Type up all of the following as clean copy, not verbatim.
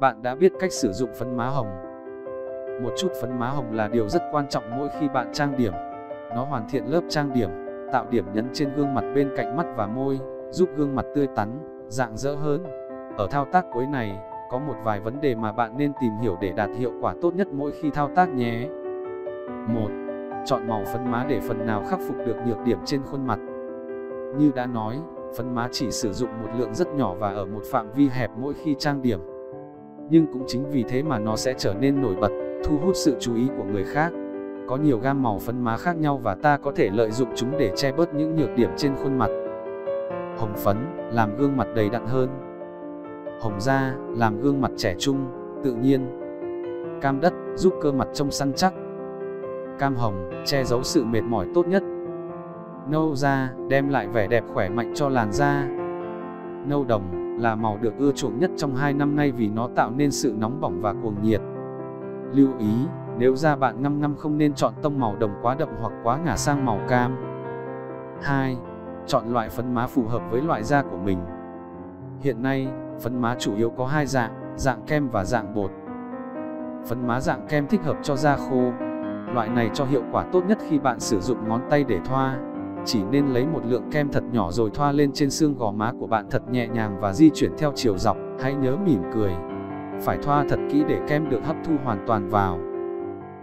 Bạn đã biết cách sử dụng phấn má hồng. Một chút phấn má hồng là điều rất quan trọng mỗi khi bạn trang điểm. Nó hoàn thiện lớp trang điểm, tạo điểm nhấn trên gương mặt bên cạnh mắt và môi, giúp gương mặt tươi tắn, rạng rỡ hơn. Ở thao tác cuối này, có một vài vấn đề mà bạn nên tìm hiểu để đạt hiệu quả tốt nhất mỗi khi thao tác nhé. 1. Chọn màu phấn má để phần nào khắc phục được nhược điểm trên khuôn mặt. Như đã nói, phấn má chỉ sử dụng một lượng rất nhỏ và ở một phạm vi hẹp mỗi khi trang điểm. Nhưng cũng chính vì thế mà nó sẽ trở nên nổi bật, thu hút sự chú ý của người khác. Có nhiều gam màu phấn má khác nhau và ta có thể lợi dụng chúng để che bớt những nhược điểm trên khuôn mặt. Hồng phấn, làm gương mặt đầy đặn hơn. Hồng da, làm gương mặt trẻ trung, tự nhiên. Cam đất, giúp cơ mặt trông săn chắc. Cam hồng, che giấu sự mệt mỏi tốt nhất. Nâu da, đem lại vẻ đẹp khỏe mạnh cho làn da. Nâu đồng, là màu được ưa chuộng nhất trong 2 năm nay vì nó tạo nên sự nóng bỏng và cuồng nhiệt. Lưu ý, nếu da bạn ngăm ngăm không nên chọn tông màu đồng quá đậm hoặc quá ngả sang màu cam. 2. Chọn loại phấn má phù hợp với loại da của mình. Hiện nay, phấn má chủ yếu có 2 dạng, dạng kem và dạng bột. Phấn má dạng kem thích hợp cho da khô. Loại này cho hiệu quả tốt nhất khi bạn sử dụng ngón tay để thoa. Chỉ nên lấy một lượng kem thật nhỏ rồi thoa lên trên xương gò má của bạn thật nhẹ nhàng và di chuyển theo chiều dọc. Hãy nhớ mỉm cười. Phải thoa thật kỹ để kem được hấp thu hoàn toàn vào.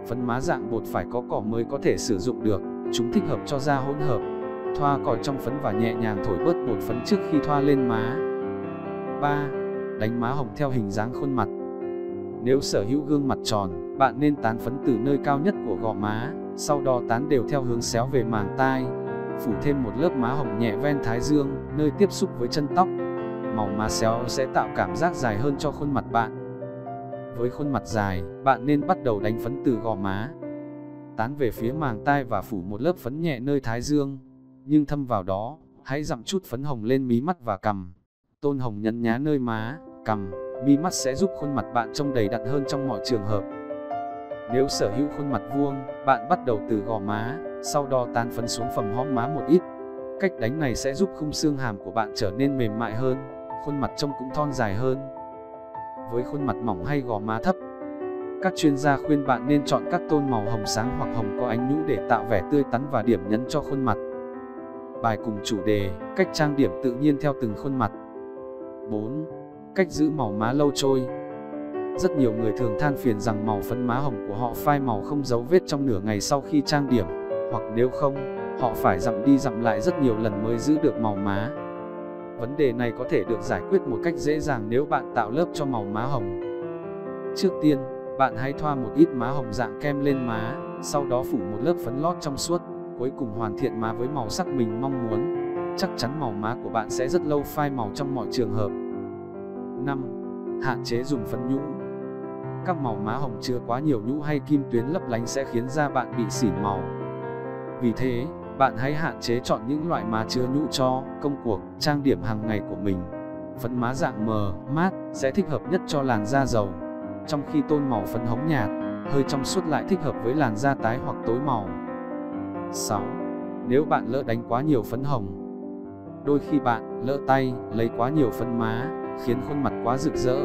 Phấn má dạng bột phải có cỏ mới có thể sử dụng được. Chúng thích hợp cho da hỗn hợp. Thoa cỏi trong phấn và nhẹ nhàng thổi bớt bột phấn trước khi thoa lên má. 3. Đánh má hồng theo hình dáng khuôn mặt. Nếu sở hữu gương mặt tròn, bạn nên tán phấn từ nơi cao nhất của gò má, sau đó tán đều theo hướng xéo về màng tai. Phủ thêm một lớp má hồng nhẹ ven thái dương, nơi tiếp xúc với chân tóc. Màu má xéo sẽ tạo cảm giác dài hơn cho khuôn mặt bạn. Với khuôn mặt dài, bạn nên bắt đầu đánh phấn từ gò má, tán về phía màng tai và phủ một lớp phấn nhẹ nơi thái dương. Nhưng thâm vào đó, hãy dặm chút phấn hồng lên mí mắt và cằm. Tôn hồng nhấn nhá nơi má, cằm, mi mắt sẽ giúp khuôn mặt bạn trông đầy đặn hơn trong mọi trường hợp. Nếu sở hữu khuôn mặt vuông, bạn bắt đầu từ gò má, sau đó tán phấn xuống phần hõm má một ít. Cách đánh này sẽ giúp khung xương hàm của bạn trở nên mềm mại hơn, khuôn mặt trông cũng thon dài hơn. Với khuôn mặt mỏng hay gò má thấp, các chuyên gia khuyên bạn nên chọn các tông màu hồng sáng hoặc hồng có ánh nhũ để tạo vẻ tươi tắn và điểm nhấn cho khuôn mặt. Bài cùng chủ đề, cách trang điểm tự nhiên theo từng khuôn mặt. 4. Cách giữ màu má lâu trôi. Rất nhiều người thường than phiền rằng màu phấn má hồng của họ phai màu không dấu vết trong nửa ngày sau khi trang điểm, hoặc nếu không, họ phải dặm đi dặm lại rất nhiều lần mới giữ được màu má. Vấn đề này có thể được giải quyết một cách dễ dàng nếu bạn tạo lớp cho màu má hồng. Trước tiên, bạn hãy thoa một ít má hồng dạng kem lên má, sau đó phủ một lớp phấn lót trong suốt, cuối cùng hoàn thiện má với màu sắc mình mong muốn. Chắc chắn màu má của bạn sẽ rất lâu phai màu trong mọi trường hợp. 5. Hạn chế dùng phấn nhũ. Các màu má hồng chứa quá nhiều nhũ hay kim tuyến lấp lánh sẽ khiến da bạn bị xỉn màu. Vì thế, bạn hãy hạn chế chọn những loại má chứa nhũ cho công cuộc trang điểm hàng ngày của mình. Phấn má dạng mờ, mát sẽ thích hợp nhất cho làn da dầu, trong khi tông màu phấn hồng nhạt, hơi trong suốt lại thích hợp với làn da tái hoặc tối màu. 6. Nếu bạn lỡ đánh quá nhiều phấn hồng, đôi khi bạn lỡ tay lấy quá nhiều phấn má, khiến khuôn mặt quá rực rỡ.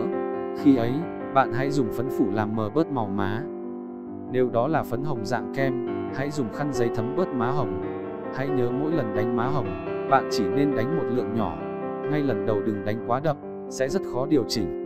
Khi ấy, bạn hãy dùng phấn phủ làm mờ bớt màu má. Nếu đó là phấn hồng dạng kem, hãy dùng khăn giấy thấm bớt má hồng. Hãy nhớ mỗi lần đánh má hồng, bạn chỉ nên đánh một lượng nhỏ. Ngay lần đầu đừng đánh quá đậm, sẽ rất khó điều chỉnh.